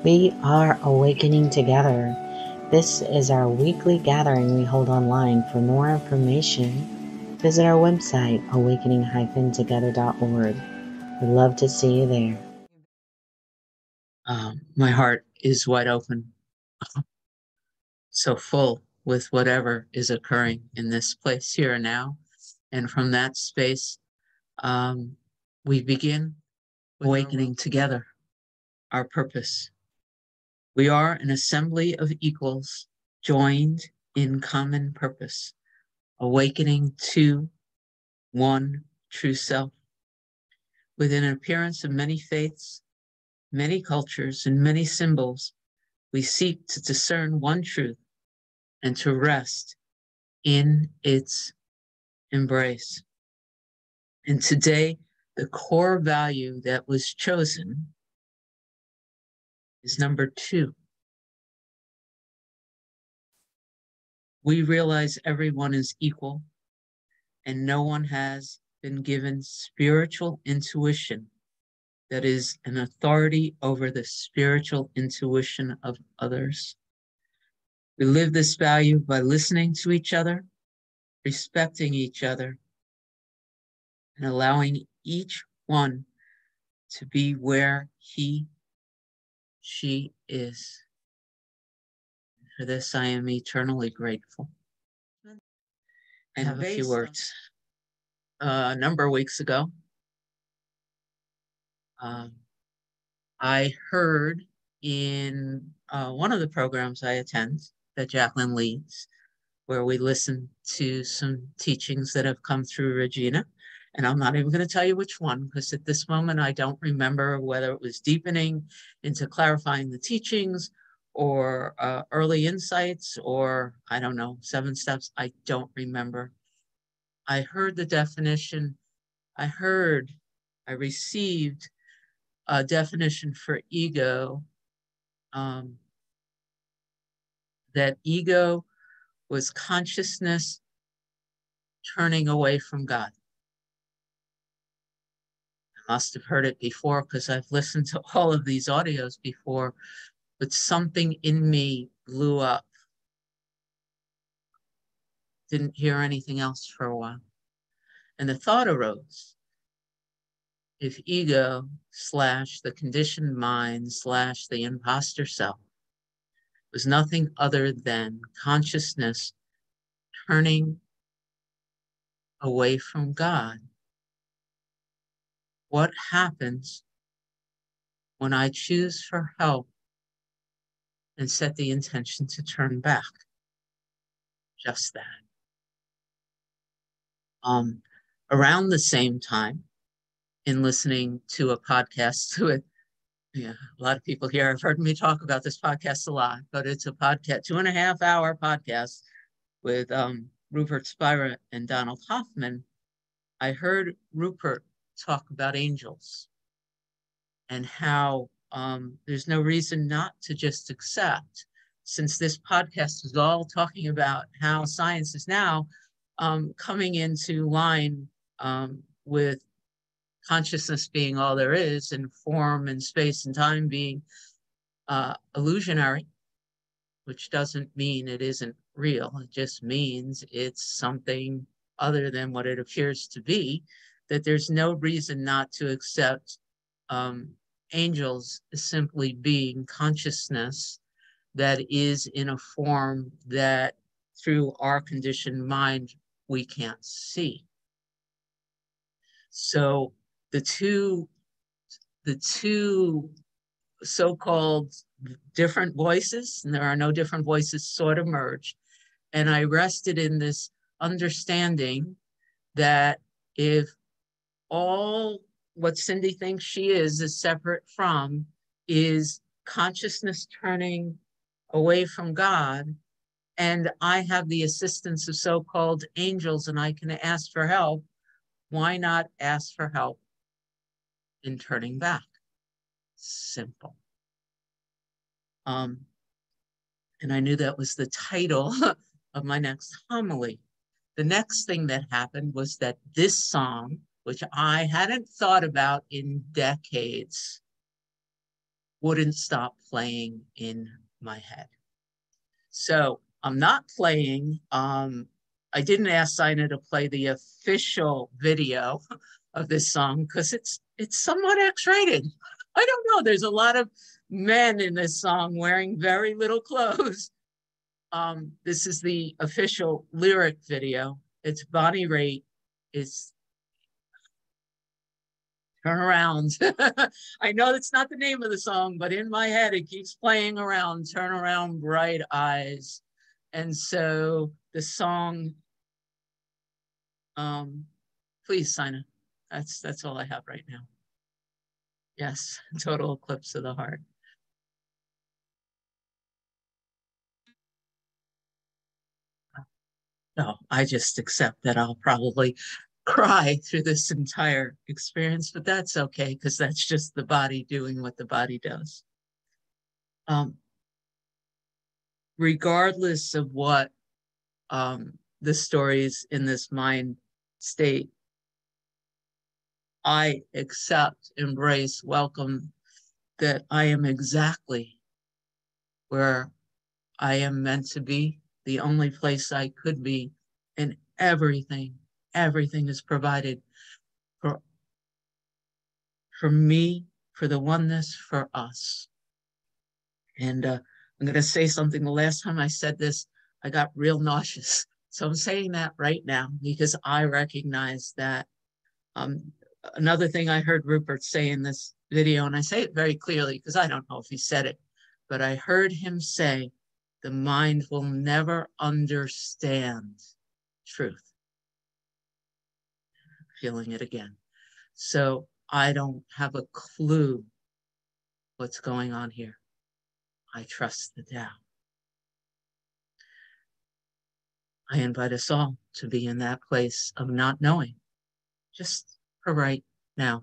We are awakening together. This is our weekly gathering we hold online. For more information, visit our website, awakening-together.org. We'd love to see you there. My heart is wide open, so full with whatever is occurring in this place here and now. And from that space, we begin awakening together our purpose. We are an assembly of equals joined in common purpose, awakening to one true self. With an appearance of many faiths, many cultures, and many symbols, we seek to discern one truth and to rest in its embrace. And today, the core value that was chosen is number 2. We realize everyone is equal and no one has been given spiritual intuition that is an authority over the spiritual intuition of others. We live this value by listening to each other, respecting each other, and allowing each one to be where he, she is. For this, I am eternally grateful. I have a few words. A number of weeks ago, I heard in one of the programs I attend that Jacqueline leads, where we listen to some teachings that have come through Regina. And I'm not even going to tell you which one, because at this moment, I don't remember whether it was deepening into clarifying the teachings or early insights, or I don't know, 7 steps. I don't remember. I heard the definition. I received a definition for ego, that ego was consciousness turning away from God. I must have heard it before because I've listened to all of these audios before, but something in me blew up. Didn't hear anything else for a while. And the thought arose, if ego / the conditioned mind / the imposter self was nothing other than consciousness turning away from God, what happens when I choose for help and set the intention to turn back? Just that. Around the same time, in listening to a podcast with, a lot of people here have heard me talk about this podcast a lot, but it's a podcast, 2.5-hour podcast with Rupert Spira and Donald Hoffman. I heard Rupert talk about angels and how there's no reason not to just accept, since this podcast is all talking about how science is now coming into line with consciousness being all there is and form and space and time being illusionary, which doesn't mean it isn't real. It just means it's something other than what it appears to be, that there's no reason not to accept angels simply being consciousness that is in a form that through our conditioned mind we can't see. So the two so-called different voices, and there are no different voices, sort of merged. And I rested in this understanding that if all what Cyndi thinks she is separate from, is consciousness turning away from God, and I have the assistance of so-called angels and I can ask for help, why not ask for help in turning back? Simple. And I knew that was the title of my next homily. The next thing that happened was that this song, which I hadn't thought about in decades, wouldn't stop playing in my head. So I'm not playing, I didn't ask Cyndi to play the official video of this song because it's somewhat X-rated. I don't know. There's a lot of men in this song wearing very little clothes. This is the official lyric video. It's Bonnie Raitt. It's Turn Around. I know that's not the name of the song, but in my head it keeps playing around. Turn around, bright eyes. And so the song, please sign it. That's all I have right now. Yes, total eclipse of the heart. No, I just accept that I'll probably cry through this entire experience, but that's okay because that's just the body doing what the body does. Regardless of what the stories in this mind state, I accept, embrace, welcome that I am exactly where I am meant to be, the only place I could be, and everything is provided for me, for the oneness, for us. And I'm going to say something. The last time I said this, I got real nauseous. So I'm saying that right now because I recognize that. Another thing I heard Rupert say in this video, and I say it very clearly because I don't know if he said it, but I heard him say, the mind will never understand truth. Feeling it again. So I don't have a clue what's going on here. I trust the Tao. I invite us all to be in that place of not knowing, just for right now.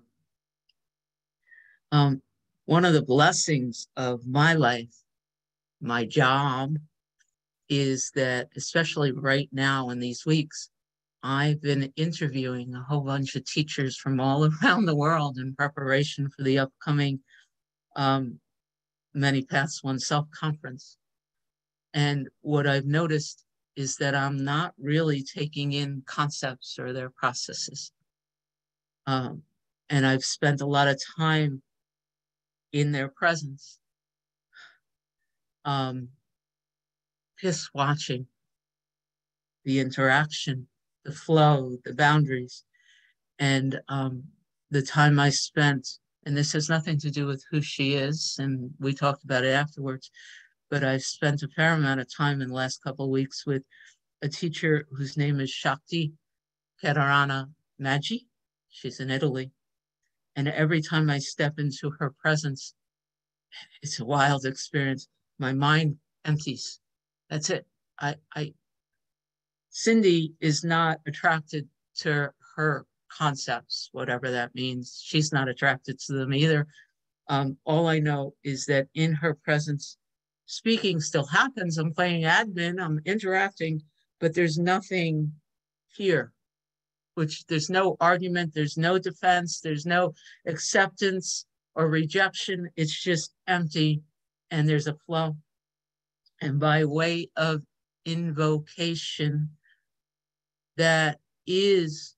One of the blessings of my life, my job, is that, especially right now in these weeks, I've been interviewing a whole bunch of teachers from all around the world in preparation for the upcoming Many Paths One Self conference. And what I've noticed is that I'm not really taking in concepts or their processes. And I've spent a lot of time in their presence, just watching the interaction, the flow, the boundaries, and the time I spent, and this has nothing to do with who she is, and we talked about it afterwards, but I've spent a fair amount of time in the last couple of weeks with a teacher whose name is Shakti Kedarana Maggi. She's in Italy. And every time I step into her presence, it's a wild experience. My mind empties. That's it. Cyndi is not attracted to her concepts, whatever that means. She's not attracted to them either. All I know is that in her presence, speaking still happens. I'm playing admin, I'm interacting, but there's nothing here, which there's no argument, there's no defense, there's no acceptance or rejection. It's just empty and there's a flow. And by way of invocation, that is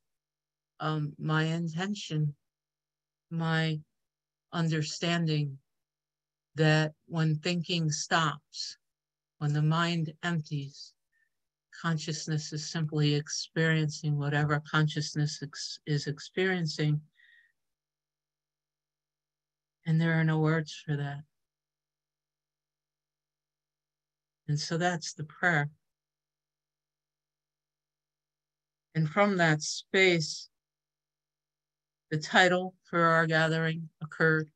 my intention, my understanding that when thinking stops, when the mind empties, consciousness is simply experiencing whatever consciousness is experiencing. And there are no words for that. And so that's the prayer. And from that space, the title for our gathering occurred.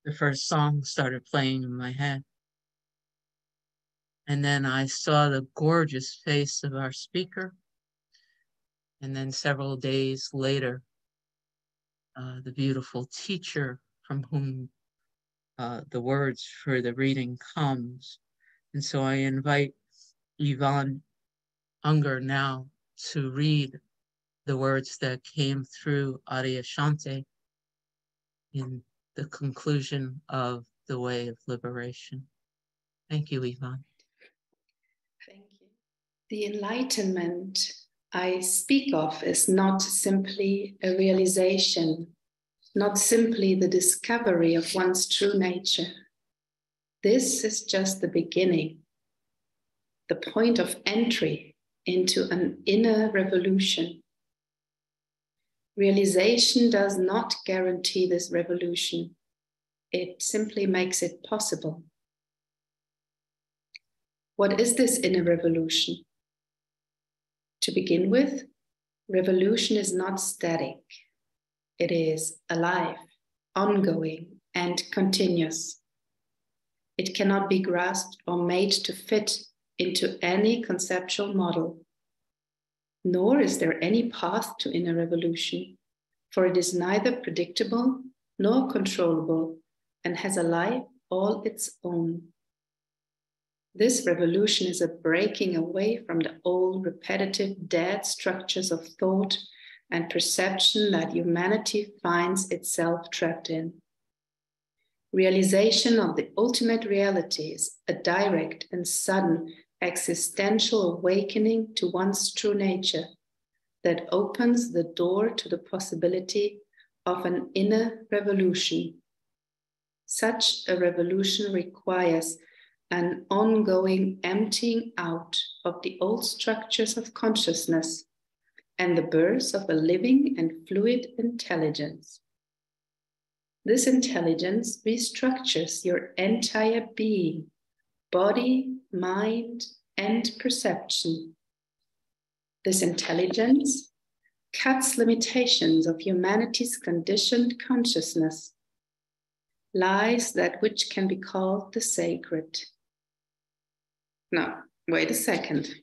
The first song started playing in my head. And then I saw the gorgeous face of our speaker. And then several days later, the beautiful teacher from whom the words for the reading comes. And so I invite Yvonne Unger now to read the words that came through Adyashanti in the conclusion of the way of liberation. Thank you, Yvonne. Thank you. The enlightenment I speak of is not simply a realization, not simply the discovery of one's true nature. This is just the beginning, the point of entry into an inner revolution. Realization does not guarantee this revolution. It simply makes it possible. What is this inner revolution? To begin with, revolution is not static. It is alive, ongoing, and continuous. It cannot be grasped or made to fit into any conceptual model. Nor is there any path to inner revolution, for it is neither predictable nor controllable and has a life all its own. This revolution is a breaking away from the old, repetitive, dead structures of thought and perception that humanity finds itself trapped in. Realization of the ultimate reality is a direct and sudden existential awakening to one's true nature that opens the door to the possibility of an inner revolution. Such a revolution requires an ongoing emptying out of the old structures of consciousness and the birth of a living and fluid intelligence. This intelligence restructures your entire being, body, mind, and perception. This intelligence cuts limitations of humanity's conditioned consciousness, lies that which can be called the sacred. No, wait a second.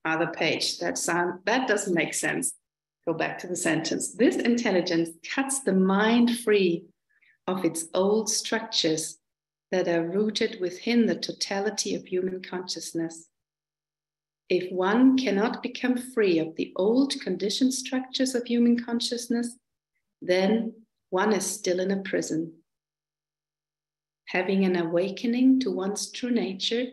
Other page. That doesn't make sense. Go back to the sentence. This intelligence cuts the mind free of its old structures that are rooted within the totality of human consciousness. If one cannot become free of the old conditioned structures of human consciousness, then one is still in a prison. Having an awakening to one's true nature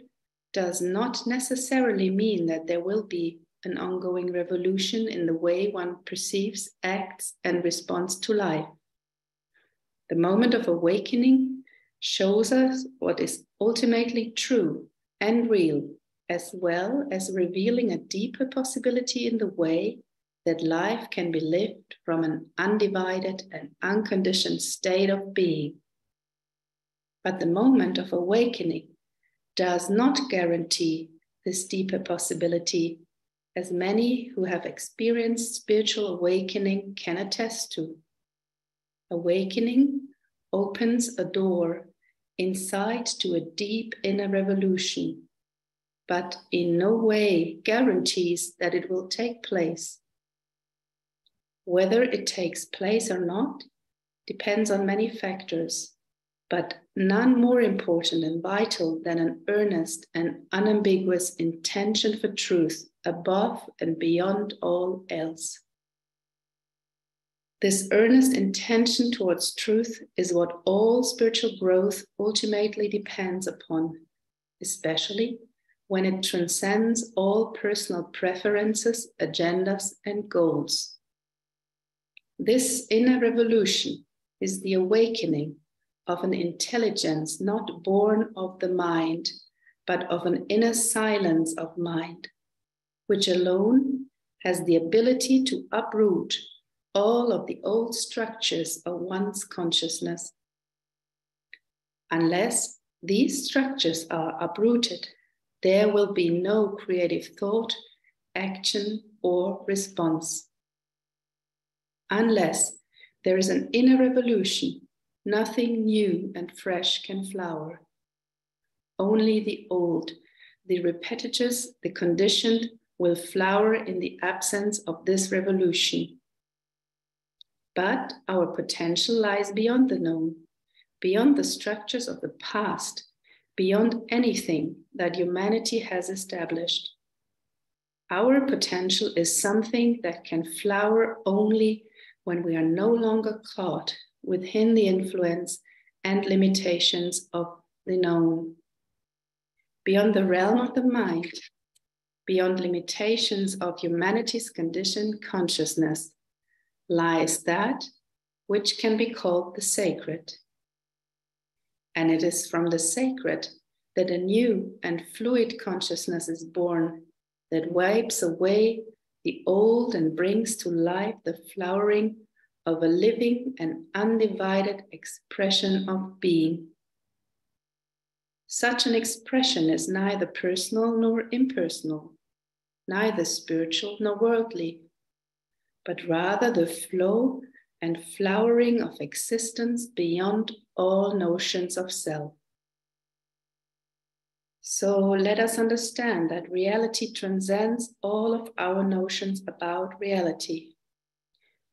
does not necessarily mean that there will be an ongoing revolution in the way one perceives, acts, and responds to life. The moment of awakening shows us what is ultimately true and real, as well as revealing a deeper possibility in the way that life can be lived from an undivided and unconditioned state of being. But the moment of awakening does not guarantee this deeper possibility, as many who have experienced spiritual awakening can attest to. Awakening opens a door inside to a deep inner revolution, but in no way guarantees that it will take place. Whether it takes place or not depends on many factors, but none more important and vital than an earnest and unambiguous intention for truth above and beyond all else. This earnest intention towards truth is what all spiritual growth ultimately depends upon, especially when it transcends all personal preferences, agendas, and goals. This inner revolution is the awakening of an intelligence not born of the mind, but of an inner silence of mind, which alone has the ability to uproot all of the old structures of one's consciousness. Unless these structures are uprooted, there will be no creative thought, action, or response. Unless there is an inner revolution, nothing new and fresh can flower. Only the old, the repetitious, the conditioned will flower in the absence of this revolution. But our potential lies beyond the known, beyond the structures of the past, beyond anything that humanity has established. Our potential is something that can flower only when we are no longer caught within the influence and limitations of the known. Beyond the realm of the mind, beyond limitations of humanity's conditioned consciousness, lies that which can be called the sacred. And it is from the sacred that a new and fluid consciousness is born that wipes away the old and brings to life the flowering of a living and undivided expression of being. Such an expression is neither personal nor impersonal, neither spiritual nor worldly, but rather the flow and flowering of existence beyond all notions of self. So let us understand that reality transcends all of our notions about reality.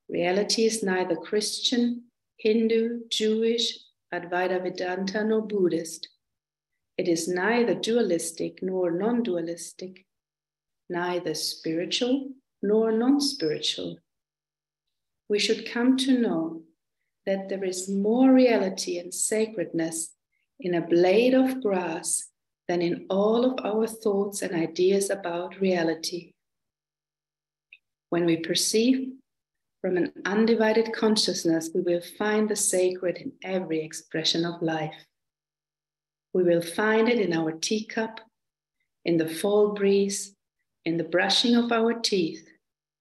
Reality is neither Christian, Hindu, Jewish, Advaita Vedanta, nor Buddhist. It is neither dualistic nor non-dualistic, neither spiritual nor non-spiritual. We should come to know that there is more reality and sacredness in a blade of grass than in all of our thoughts and ideas about reality. When we perceive from an undivided consciousness, we will find the sacred in every expression of life. We will find it in our teacup, in the fall breeze, in the brushing of our teeth,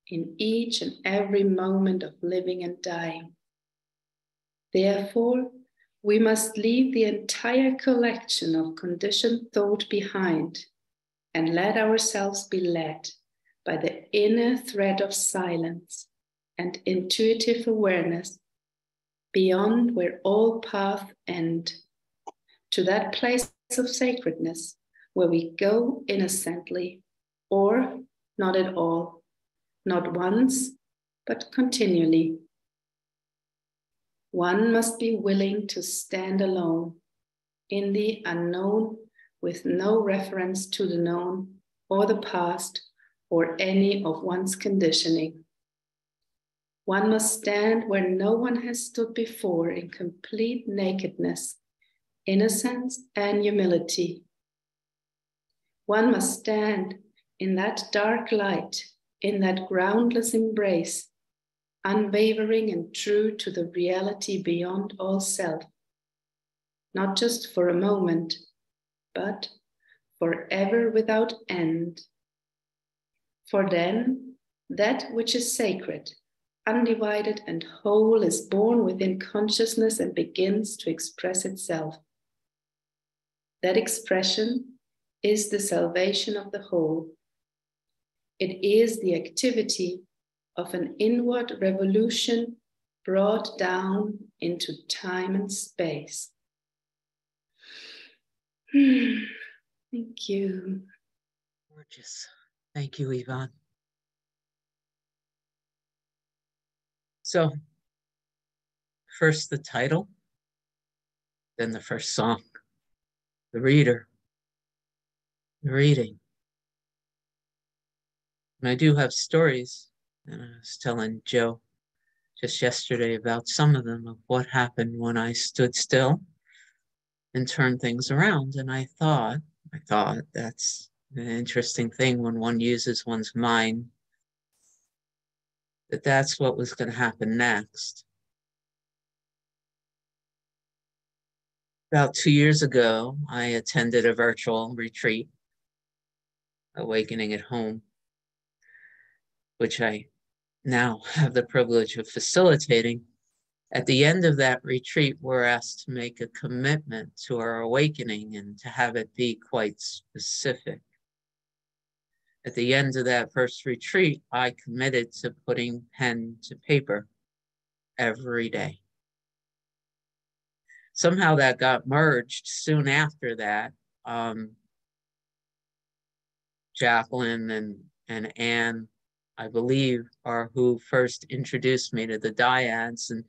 in each and every moment of living and dying. Therefore, we must leave the entire collection of conditioned thought behind and let ourselves be led by the inner thread of silence and intuitive awareness beyond where all paths end, to that place of sacredness where we go innocently or not at all, not once, but continually. One must be willing to stand alone in the unknown with no reference to the known or the past or any of one's conditioning. One must stand where no one has stood before in complete nakedness, innocence, and humility. One must stand in that dark light, in that groundless embrace, unwavering and true to the reality beyond all self, not just for a moment, but forever without end. For then, that which is sacred, undivided and whole is born within consciousness and begins to express itself. That expression is the salvation of the whole. It is the activity of an inward revolution brought down into time and space. Thank you. Gorgeous. Thank you, Yvonne. So, first the title, then the first song, the reader, the reading. And I do have stories, and I was telling Joe just yesterday about some of them, of what happened when I stood still and turned things around. And I thought that's an interesting thing when one uses one's mind, that's what was going to happen next. About 2 years ago, I attended a virtual retreat, Awakening at Home, which I now have the privilege of facilitating. At the end of that retreat, we're asked to make a commitment to our awakening and to have it be quite specific. At the end of that first retreat, I committed to putting pen to paper every day. Somehow that got merged soon after that. Jacqueline and Anne, I believe, are who first introduced me to the dyads. And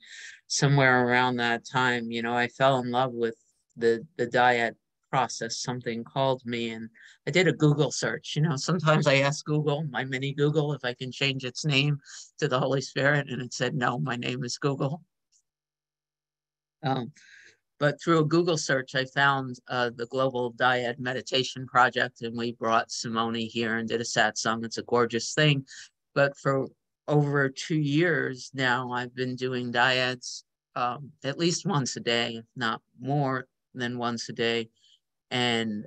somewhere around that time, I fell in love with the dyad process. Something called me, and I did a Google search. Sometimes I ask Google, my mini Google, if I can change its name to the Holy Spirit, and it said, no, my name is Google. But through a Google search, I found the Global Dyad Meditation Project, and we brought Simone here and did a satsang. It's a gorgeous thing. But for over 2 years now, I've been doing dyads at least once a day, if not more than once a day. And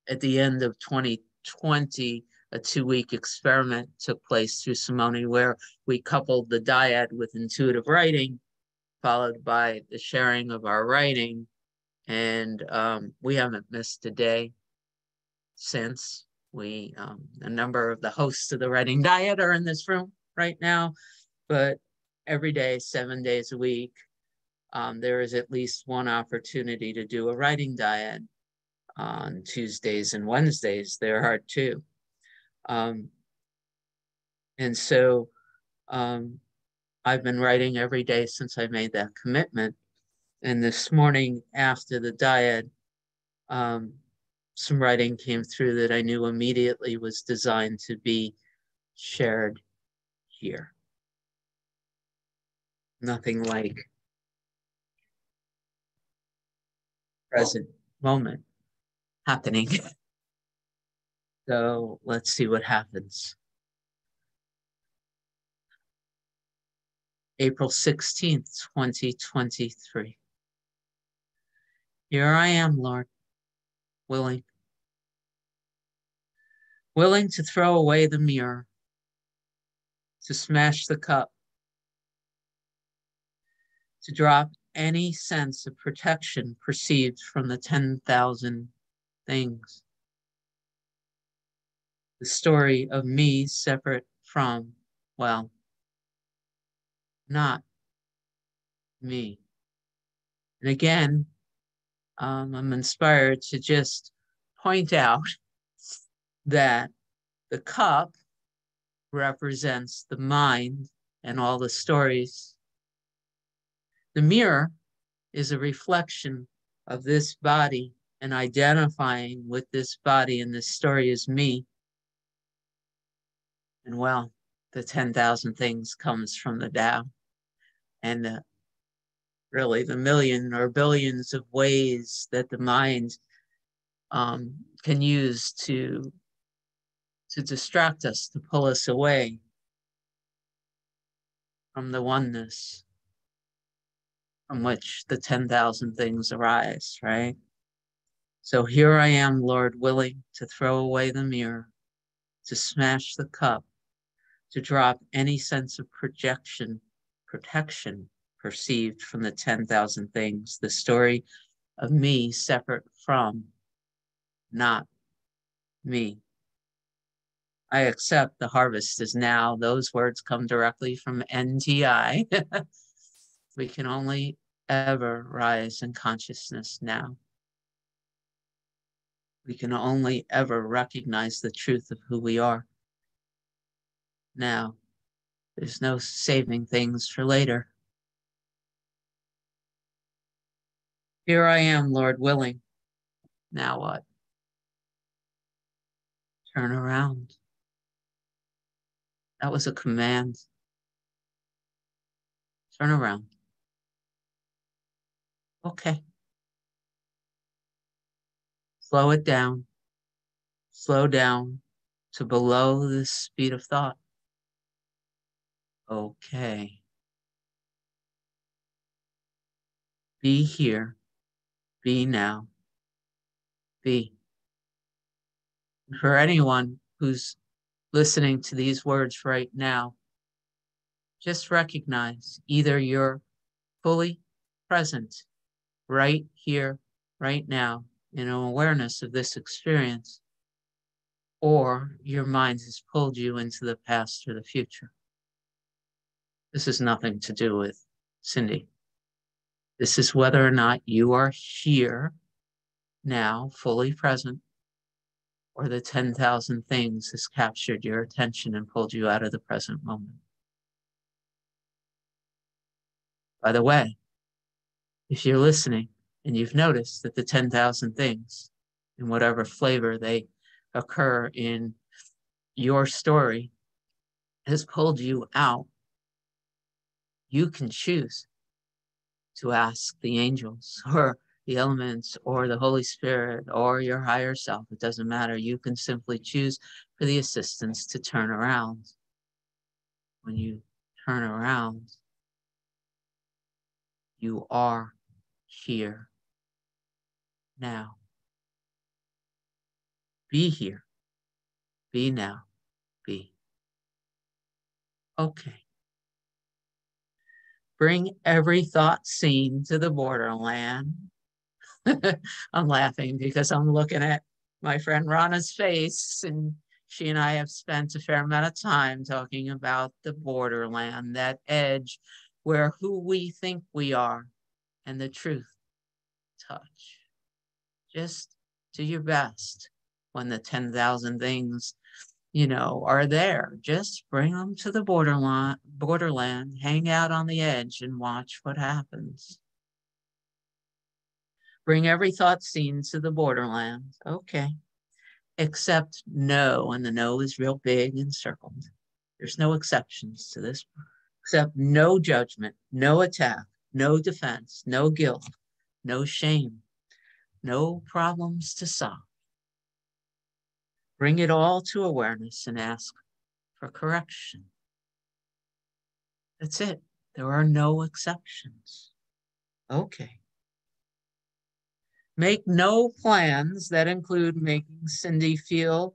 at the end of 2020, a 2-week experiment took place through Simone where we coupled the dyad with intuitive writing, followed by the sharing of our writing. And we haven't missed a day since. A number of the hosts of the Writing Dyad are in this room right now, but every day, 7 days a week, there is at least one opportunity to do a writing dyad. On Tuesdays and Wednesdays, there are two. And so I've been writing every day since I made that commitment. And this morning after the dyad, some writing came through that I knew immediately was designed to be shared here. Nothing like present moment happening. So let's see what happens. April 16th, 2023. Here I am, Lord, willing to throw away the mirror, to smash the cup, to drop any sense of protection perceived from the 10,000 things. The story of me separate from, well, not me. And again, I'm inspired to just point out that the cup represents the mind and all the stories. The mirror is a reflection of this body and identifying with this body and this story as me. And well, the 10,000 things comes from the Tao. And really the million or billions of ways that the mind can use to distract us, to pull us away from the oneness from which the 10,000 things arise, right? So here I am, Lord, willing to throw away the mirror, to smash the cup, to drop any sense of protection perceived from the 10,000 things, the story of me separate from, not me. I accept the harvest is now. Those words come directly from NTI. We can only ever rise in consciousness now. We can only ever recognize the truth of who we are now. There's no saving things for later. Here I am, Lord willing. Now what? Turn around. That was a command. Turn around. Okay. Slow it down. Slow down to below the speed of thought. Okay. Be here. Be now. Be. For anyone who's listening to these words right now, just recognize either you're fully present right here, right now, in awareness of this experience, or your mind has pulled you into the past or the future. This has nothing to do with Cyndi. This is whether or not you are here now, fully present, or the 10,000 things has captured your attention and pulled you out of the present moment. By the way, if you're listening and you've noticed that the 10,000 things, in whatever flavor they occur in your story, has pulled you out, You can choose to ask the angels or the elements or the Holy Spirit or your higher self. It doesn't matter. You can simply choose for the assistance to turn around. When you turn around, you are here now. Be here. Be now. Be. Okay. Bring every thought scene to the borderland. I'm laughing because I'm looking at my friend Rana's face, and she and I have spent a fair amount of time talking about the borderland, that edge where who we think we are and the truth touch. Just do your best when the 10,000 things, are there. Just bring them to the borderland, hang out on the edge and watch what happens. Bring every thought scene to the borderland. Okay. Except no, and the no is real big and circled. There's no exceptions to this. Except no judgment, no attack, no defense, no guilt, no shame, no problems to solve. Bring it all to awareness and ask for correction. That's it. There are no exceptions. Okay. Make no plans that include making Cyndi feel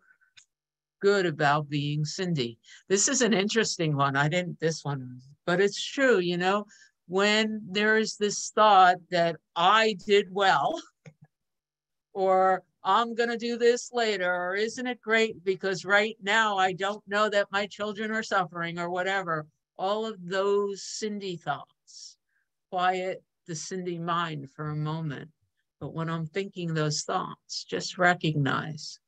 good about being Cyndi. This is an interesting one. But it's true, when there's this thought that I did well, or I'm going to do this later, or isn't it great because right now I don't know that my children are suffering or whatever. All of those Cyndi thoughts, quiet the Cyndi mind for a moment. But when I'm thinking those thoughts, just recognize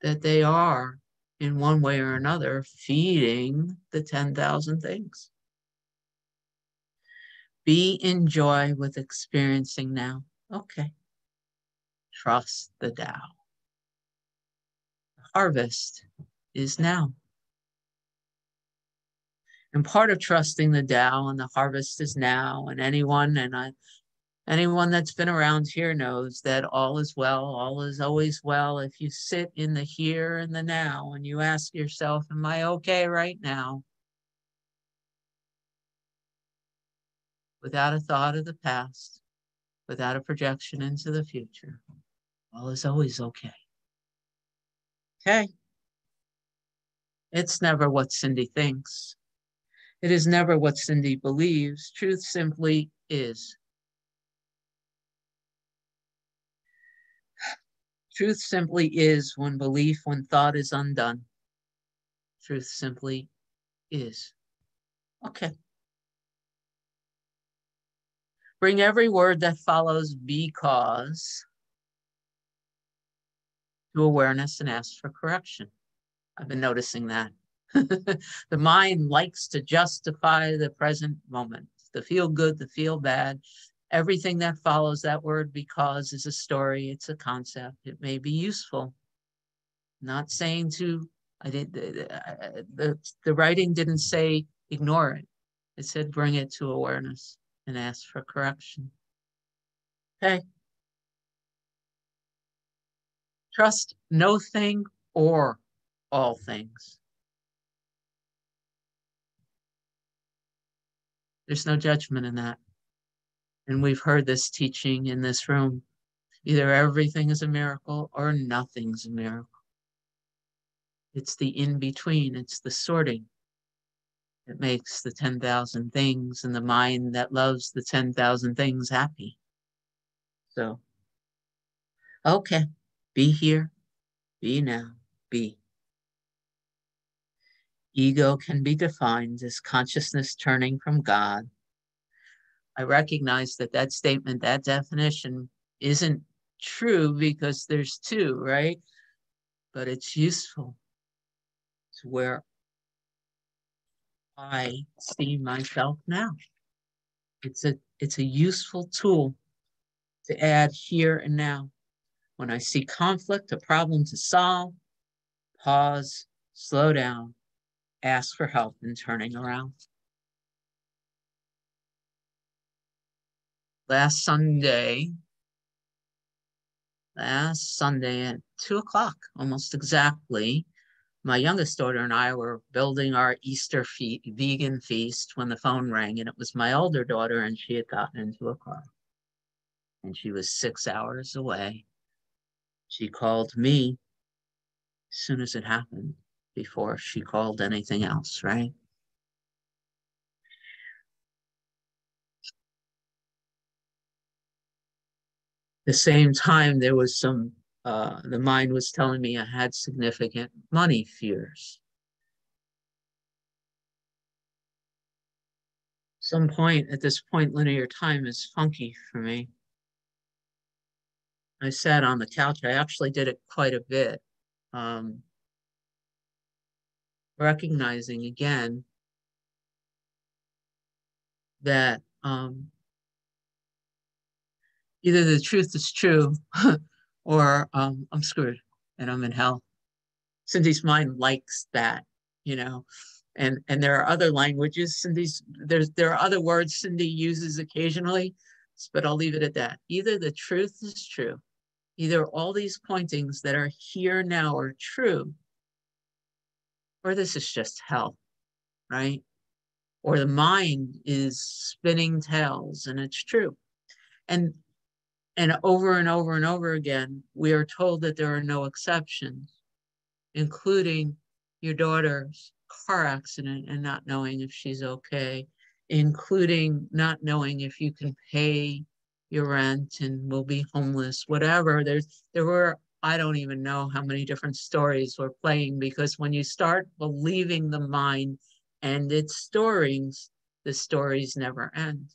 that they are, in one way or another, feeding the 10,000 things. Be in joy with experiencing now. Okay. Trust the Tao. The harvest is now. And part of trusting the Tao and the harvest is now, and anyone that's been around here knows that all is well, all is always well. If you sit in the here and the now and you ask yourself, am I okay right now? Without a thought of the past, without a projection into the future, all is always okay. Okay. It's never what Cyndi thinks. It is never what Cyndi believes. Truth simply is. Truth simply is when belief, when thought is undone. Truth simply is. Okay. Bring every word that follows because to awareness and ask for correction. I've been noticing that. The mind likes to justify the present moment, the feel good, the feel bad. Everything that follows that word because is a story, it's a concept. It may be useful. Not saying to, the writing didn't say ignore it. It said bring it to awareness and ask for correction. Okay. Trust no thing or all things. There's no judgment in that. And we've heard this teaching in this room. Either everything is a miracle or nothing's a miracle. It's the in-between. It's the sorting that makes the 10,000 things and the mind that loves the 10,000 things happy. So, okay, be here, be now, be. Ego can be defined as consciousness turning from God. I recognize that statement, that definition isn't true because there's two, right? But it's useful. It's where I see myself now. It's a useful tool to add here and now. When I see conflict, a problem to solve, pause, slow down, ask for help in turning around. last Sunday at 2 o'clock, almost exactly, my youngest daughter and I were building our Easter vegan feast when the phone rang, and it was my older daughter, and she had gotten into a car, and she was 6 hours away. She called me as soon as it happened, before she called anything else, right? The same time, there was the mind was telling me I had significant money fears. At this point, linear time is funky for me. I sat on the couch. I actually did it quite a bit, recognizing again that either the truth is true or I'm screwed and I'm in hell. Cyndi's mind likes that, you know. And there are other languages. There are other words Cyndi uses occasionally, but I'll leave it at that. Either the truth is true, either all these pointings that are here now are true, or this is just hell, right? Or the mind is spinning tales and it's true. And over and over and over again, we are told that there are no exceptions, including your daughter's car accident and not knowing if she's okay, including not knowing if you can pay your rent and will be homeless, whatever. There were, I don't even know how many different stories were playing, because when you start believing the mind and its stories, the stories never end.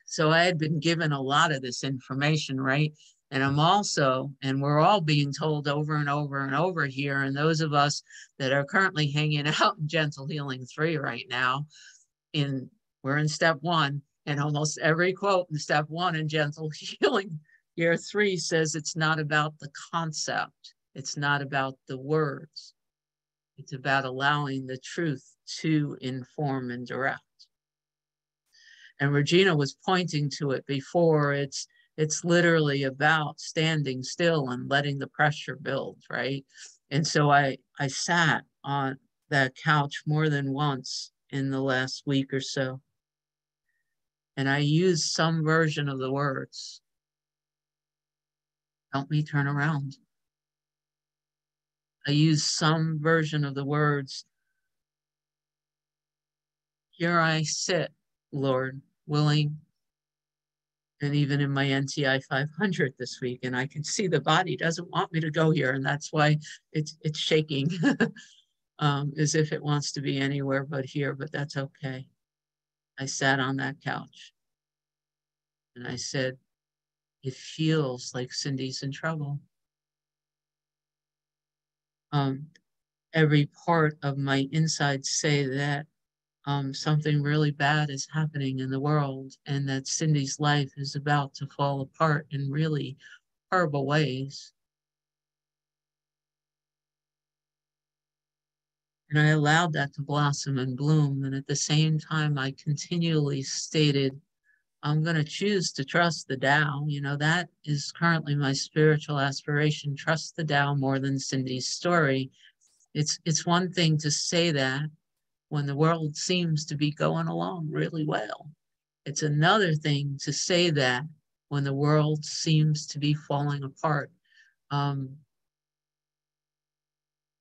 So I had been given a lot of this information, right? And we're all being told over and over and over here. And those of us that are currently hanging out in Gentle Healing 3 right now, we're in step 1, and almost every quote in step 1 in Gentle Healing Year 3 says it's not about the concept. It's not about the words. It's about allowing the truth to inform and direct. And Regina was pointing to it before. It's literally about standing still and letting the pressure build, right? And so I sat on that couch more than once in the last week or so, and I used some version of the words, help me turn around. I used some version of the words, here I sit, Lord, willing. And even in my NTI 500 this week, and I can see the body doesn't want me to go here, and that's why it's shaking as if it wants to be anywhere but here, but that's okay. I sat on that couch and I said, it feels like Cyndi's in trouble. Every part of my insides say that something really bad is happening in the world, and that Cyndi's life is about to fall apart in really horrible ways. And I allowed that to blossom and bloom. And at the same time, I continually stated, I'm going to choose to trust the Tao. You know, that is currently my spiritual aspiration. Trust the Tao more than Cyndi's story. It's one thing to say that when the world seems to be going along really well. It's another thing to say that when the world seems to be falling apart.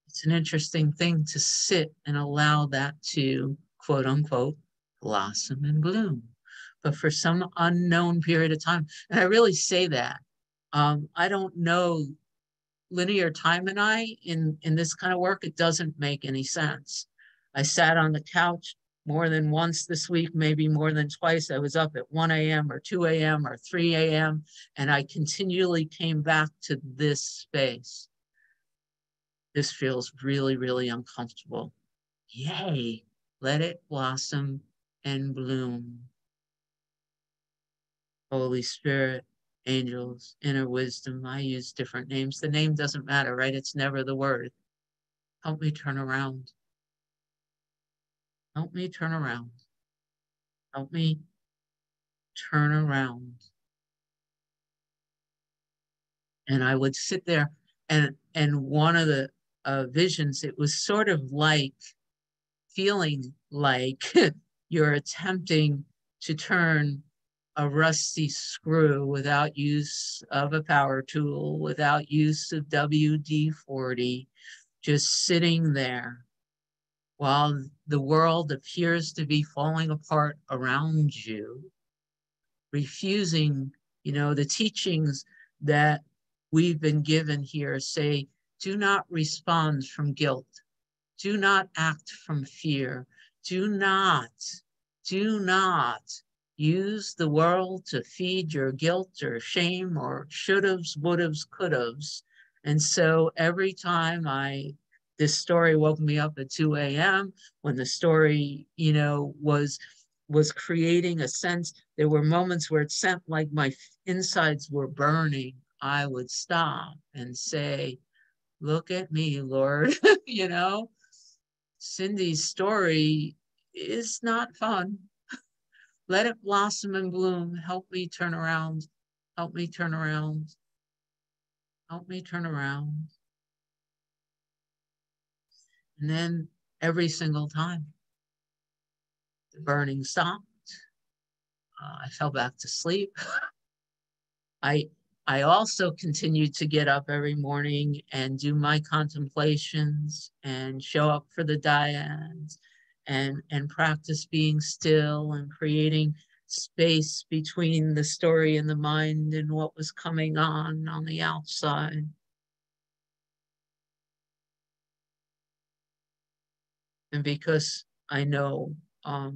It's an interesting thing to sit and allow that to, quote unquote, blossom and bloom. But for some unknown period of time, and I really say that, I don't know linear time and in this kind of work, it doesn't make any sense. I sat on the couch more than once this week, maybe more than twice. I was up at 1 a.m. or 2 a.m. or 3 a.m. and I continually came back to this space. This feels really, really uncomfortable. Yay, let it blossom and bloom. Holy Spirit, angels, inner wisdom. I use different names. The name doesn't matter, right? It's never the word. Help me turn around. Help me turn around. Help me turn around. And I would sit there, and one of the visions, it was sort of like feeling like you're attempting to turn a rusty screw without use of a power tool, without use of WD-40, just sitting there while the world appears to be falling apart around you, refusing, the teachings that we've been given here say, do not respond from guilt. Do not act from fear. Do not use the world to feed your guilt or shame or should-haves, would-haves, could-haves. And so every time this story woke me up at 2 a.m. when the story, was creating a sense, there were moments where it sent like my insides were burning. I would stop and say, look at me, Lord, Cyndi's story is not fun. Let it blossom and bloom. Help me turn around. Help me turn around. Help me turn around. And then every single time, the burning stopped. I fell back to sleep. I also continued to get up every morning and do my contemplations and show up for the dyads and practice being still and creating space between the story and the mind and what was coming on the outside. And because I know the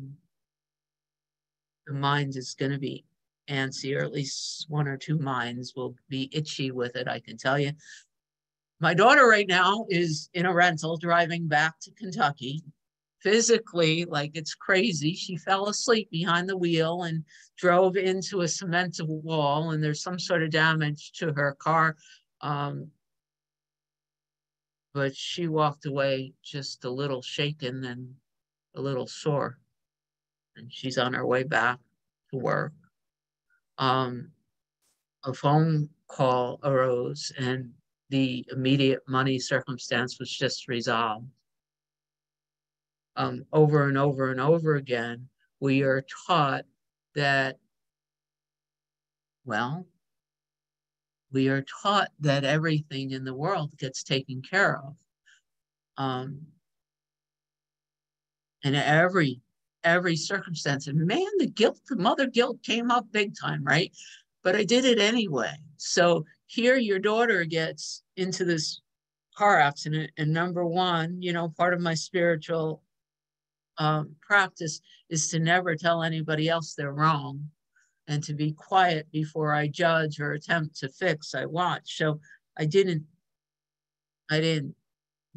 mind is going to be antsy, or at least one or two minds will be itchy with it, I can tell you. My daughter right now is in a rental driving back to Kentucky. Physically, like it's crazy. She fell asleep behind the wheel and drove into a cement wall, and there's some sort of damage to her car. But she walked away just a little shaken and a little sore. And she's on her way back to work. A phone call arose and the immediate money circumstance was just resolved. Over and over and over again, we are taught that, we are taught that everything in the world gets taken care of. And every circumstance, and man, the mother guilt came up big time, right? But I did it anyway. So here your daughter gets into this car accident, and number one, part of my spiritual practice is to never tell anybody else they're wrong and to be quiet before I judge or attempt to fix. I watch. So I didn't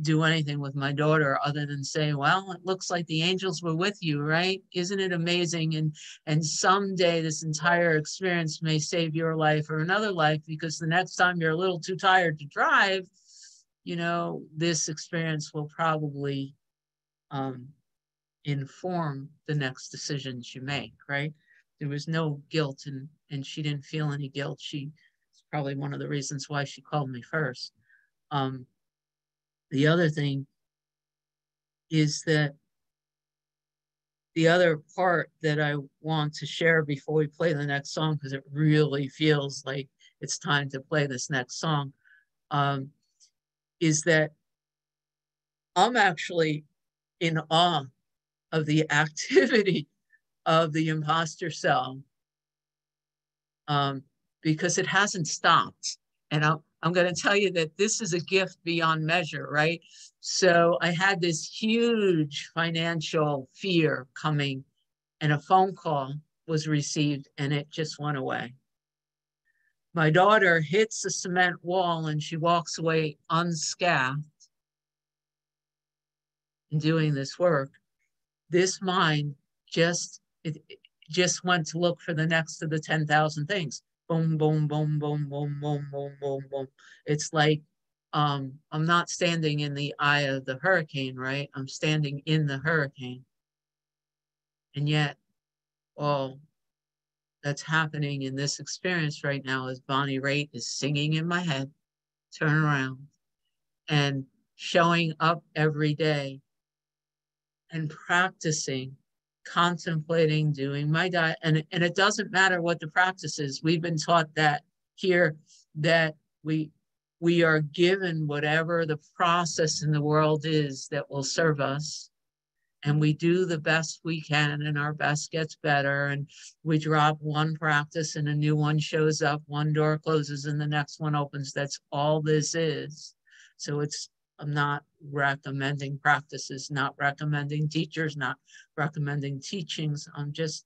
do anything with my daughter other than say, well, it looks like the angels were with you, right? Isn't it amazing? And someday this entire experience may save your life or another life, because the next time you're a little too tired to drive, this experience will probably inform the next decisions you make, right? There was no guilt, and she didn't feel any guilt. It's probably one of the reasons why she called me first. The other thing is that the other part that I want to share before we play the next song, because it really feels like it's time to play this next song, is that I'm actually in awe of the activity of the imposter cell, because it hasn't stopped. And I'm going to tell you that this is a gift beyond measure, right? So I had this huge financial fear coming, and a phone call was received, and it just went away. My daughter hits the cement wall, and she walks away unscathed in doing this work. This mind just went to look for the next of the 10,000 things. Boom, boom, boom, boom, boom, boom, boom, boom, boom. It's like I'm not standing in the eye of the hurricane, right? I'm standing in the hurricane. And yet, all that's happening in this experience right now is Bonnie Raitt is singing in my head, turn around, and showing up every day and practicing, contemplating, doing my diet. And it doesn't matter what the practice is. We've been taught that here, that we are given whatever the process in the world is that will serve us. And we do the best we can, and our best gets better. And we drop one practice and a new one shows up, one door closes and the next one opens. That's all this is. So I'm not recommending practices, not recommending teachers, not recommending teachings. I'm just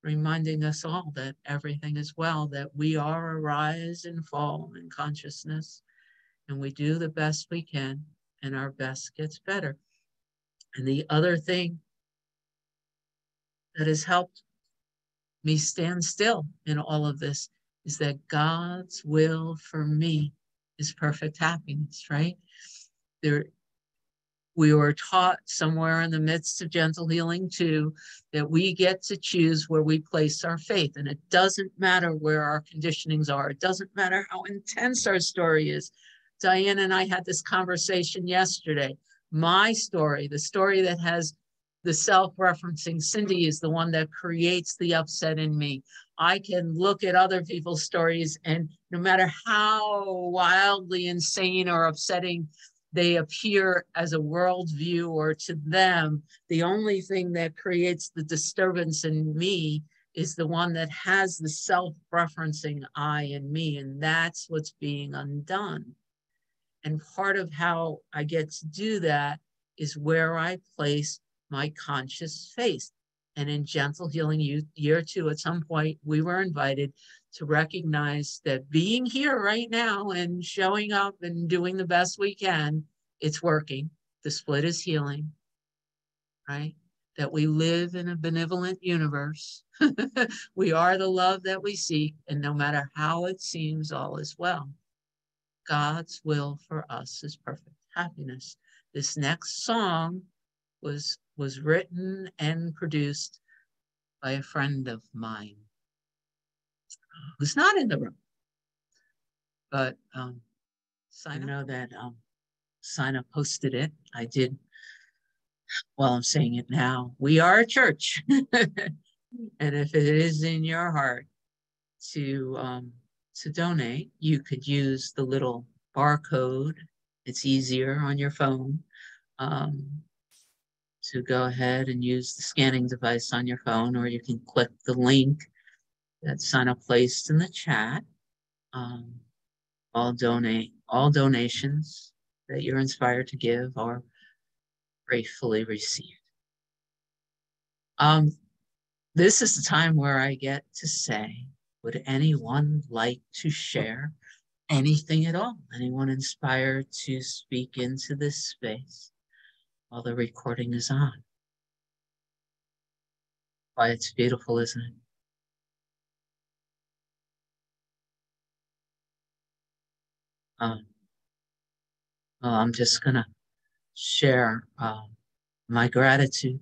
reminding us all that everything is well, that we are a rise and fall in consciousness, and we do the best we can, and our best gets better. And the other thing that has helped me stand still in all of this is that God's will for me is perfect happiness, right? We were taught somewhere in the midst of gentle healing too, that we get to choose where we place our faith. And it doesn't matter where our conditionings are. It doesn't matter how intense our story is. Diane and I had this conversation yesterday. My story, the story that has the self-referencing, Cyndi is the one that creates the upset in me. I can look at other people's stories, and no matter how wildly insane or upsetting they appear as a worldview or to them, the only thing that creates the disturbance in me is the one that has the self-referencing I in me, and that's what's being undone. And part of how I get to do that is where I place my conscious faith. And in Gentle Healing Year 2, at some point, we were invited to recognize that being here right now and showing up and doing the best we can, it's working. The split is healing, right? That we live in a benevolent universe. We are the love that we seek, and no matter how it seems, all is well. God's will for us is perfect happiness. This next song was written and produced by a friend of mine who's not in the room, but I know that Sina posted it. I did. Well, I'm saying it now. We are a church, and if it is in your heart to donate, you could use the little barcode. It's easier on your phone to go ahead and use the scanning device on your phone, or you can click the link that Sana placed in the chat. All donations that you're inspired to give are gratefully received. This is the time where I get to say, would anyone like to share anything at all? Anyone inspired to speak into this space while the recording is on? Why, it's beautiful, isn't it? Well, I'm just gonna share my gratitude.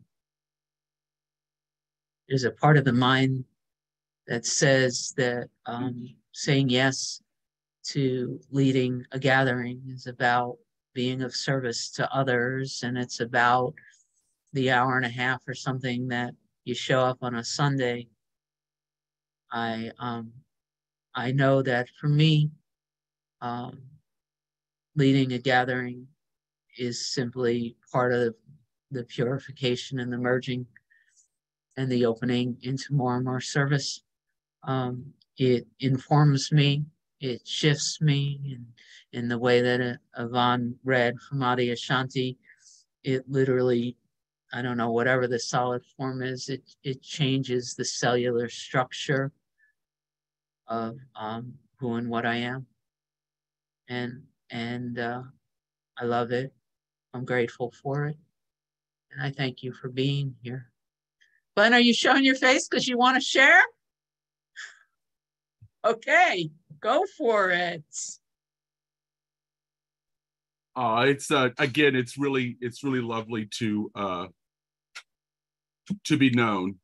There's a part of the mind that says that saying yes to leading a gathering is about being of service to others, and it's about the hour and a half or something that you show up on a Sunday. I know that for me, leading a gathering is simply part of the purification and the merging and the opening into more and more service. It informs me, it shifts me in the way that Yvonne read from Adyashanti. It literally, I don't know, whatever the solid form is, it changes the cellular structure of who and what I am. And I love it. I'm grateful for it. And I thank you for being here. Glenn, are you showing your face because you want to share? Okay, go for it. It's again, it's really lovely to be known.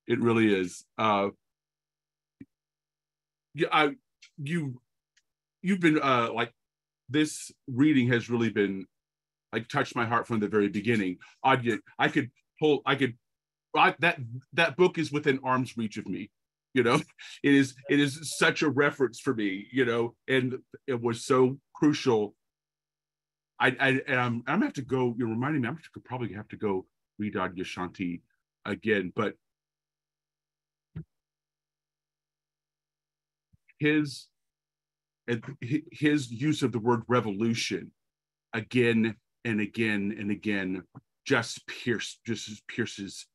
It really is. you've been like, this reading has really been like touched my heart from the very beginning. That book is within arm's reach of me. It is such a reference for me, and it was so crucial. I'm gonna have to go. You're reminding me. Probably have to go read Adyashanti again, but his use of the word revolution again and again and again just pierces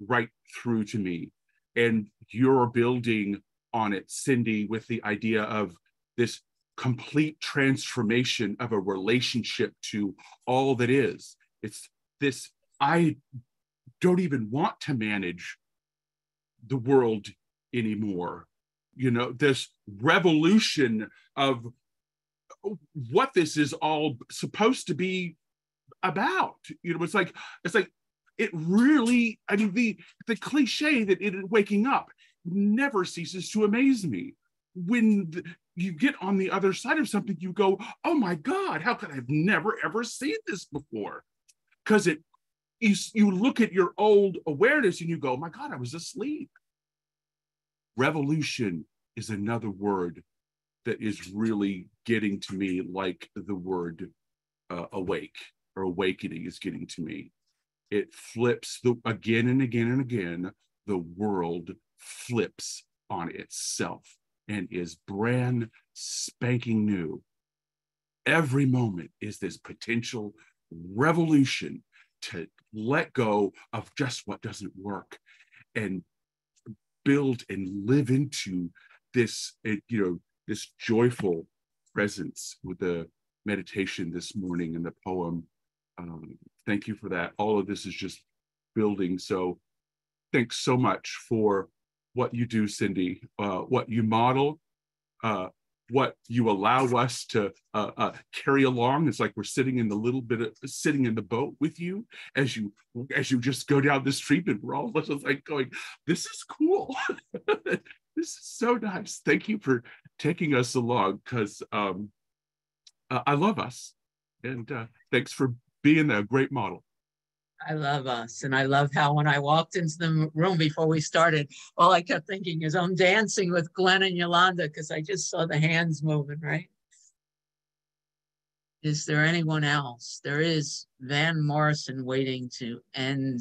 right through to me. And you're building on it, Cyndi, with the idea of this complete transformation of a relationship to all that is. It's this, I don't even want to manage the world anymore. This revolution of what this is all supposed to be about. It's like it really, I mean, the cliche that waking up never ceases to amaze me. When you get on the other side of something, you go, oh my God, how could I have never ever seen this before? Because you look at your old awareness and you go, my God, I was asleep. Revolution is another word that is really getting to me, like the word awake or awakening is getting to me. It flips again and again and again, the world flips on itself and is brand spanking new. Every moment is this potential revolution to let go of just what doesn't work and build and live into this, this joyful presence with the meditation this morning and the poem. Thank you for that. All of this is just building. So thanks so much for what you do, Cyndi, what you model, what you allow us to carry along. It's like we're sitting in the boat with you as you just go down the street, and we're all just like going, this is cool. This is so nice. Thank you for taking us along, because I love us, and thanks for being a great model. I love us. And I love how when I walked into the room before we started, all I kept thinking is I'm dancing with Glenn and Yolanda, because I just saw the hands moving, right? Is there anyone else? There is Van Morrison waiting to end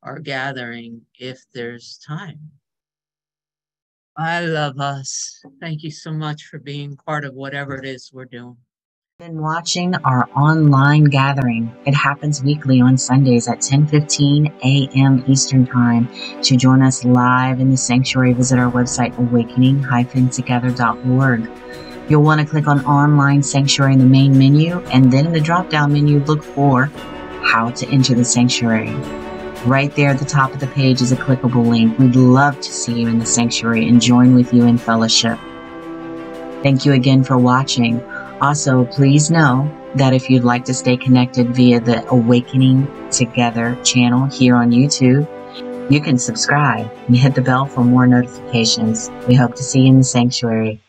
our gathering if there's time. I love us. Thank you so much for being part of whatever it is we're doing. Been watching our online gathering. It happens weekly on Sundays at 10:15 a.m. Eastern Time. To join us live in the sanctuary, visit our website, awakening-together.org. You'll want to click on Online Sanctuary in the main menu, and then in the drop-down menu, look for How to Enter the Sanctuary. Right there at the top of the page is a clickable link. We'd love to see you in the sanctuary and join with you in fellowship. Thank you again for watching. Also, please know that if you'd like to stay connected via the Awakening Together channel here on YouTube, you can subscribe and hit the bell for more notifications. We hope to see you in the sanctuary.